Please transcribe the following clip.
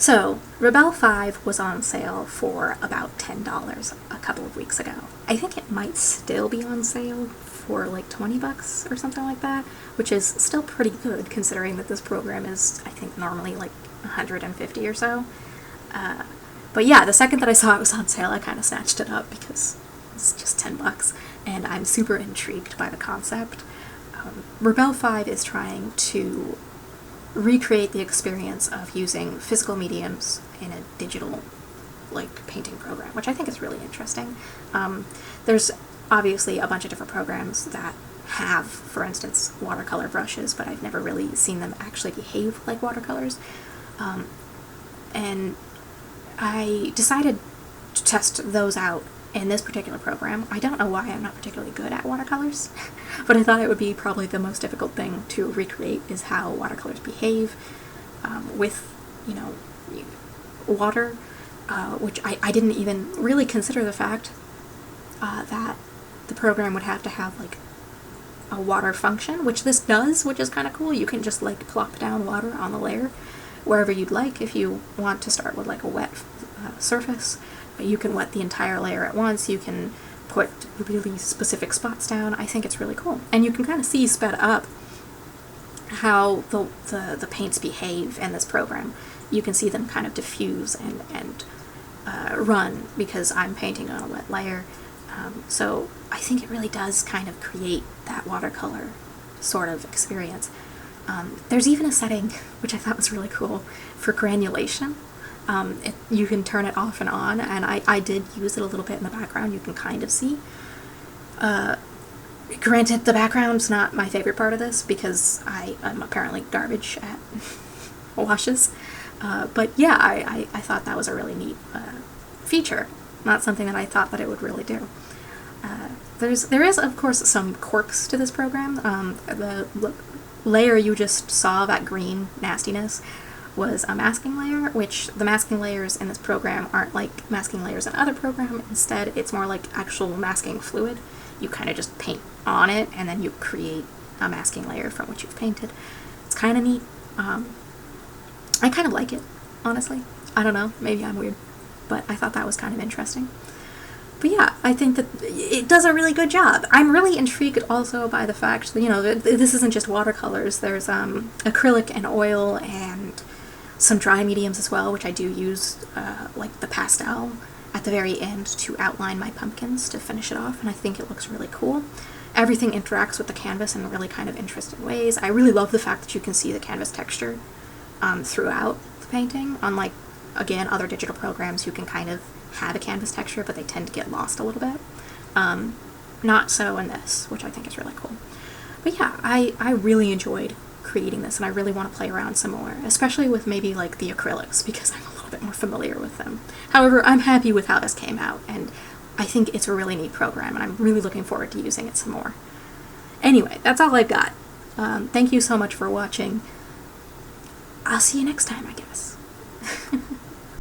So, Rebelle 5 was on sale for about $10 a couple of weeks ago. I think it might still be on sale for like $20 or something like that, which is still pretty good considering that this program is, I think, normally like $150 or so. But yeah, the second that I saw it was on sale, I kind of snatched it up because it's just $10, and I'm super intrigued by the concept. Rebelle 5 is trying to recreate the experience of using physical mediums in a digital like painting program, which I think is really interesting. There's obviously a bunch of different programs that have, for instance, watercolor brushes, but I've never really seen them actually behave like watercolors. And I decided to test those out in this particular program. I don't know why I'm not particularly good at watercolors, but I thought it would be probably the most difficult thing to recreate is how watercolors behave with, water, which I didn't even really consider the fact that the program would have to have like a water function, which this does, which is kind of cool. You can just like plop down water on the layer wherever you'd like. If you want to start with like a wet surface, you can wet the entire layer at once. You can put really specific spots down. I think it's really cool. And you can kind of see sped up how the paints behave in this program. You can see them kind of diffuse and run because I'm painting on a wet layer. So I think it really does kind of create that watercolor sort of experience. There's even a setting, which I thought was really cool, for granulation. You can turn it off and on, and I did use it a little bit in the background. You can kind of see. Granted, the background's not my favorite part of this because I'm apparently garbage at washes. But yeah, I thought that was a really neat feature. Not something that I thought that it would really do. There is, of course, some quirks to this program. The layer you just saw, that green nastiness, was a masking layer, which the masking layers in this program aren't like masking layers in other programs. Instead, it's more like actual masking fluid. You kind of just paint on it, and then you create a masking layer from what you've painted. It's kind of neat. I kind of like it, honestly. I don't know, maybe I'm weird, but I thought that was kind of interesting. But yeah, I think that it does a really good job. I'm really intrigued also by the fact that, this isn't just watercolors. There's acrylic and oil and some dry mediums as well, which I do use, like the pastel at the very end to outline my pumpkins to finish it off, and I think it looks really cool. Everything interacts with the canvas in really kind of interesting ways. I really love the fact that you can see the canvas texture throughout the painting. Unlike, again, other digital programs, you can kind of have a canvas texture, but they tend to get lost a little bit. Not so in this, which I think is really cool. But yeah, I really enjoyed creating this, and I really want to play around some more, especially with maybe like the acrylics, because I'm a little bit more familiar with them. However, I'm happy with how this came out, and I think it's a really neat program, and I'm really looking forward to using it some more. Anyway, that's all I've got. Thank you so much for watching. I'll see you next time, I guess.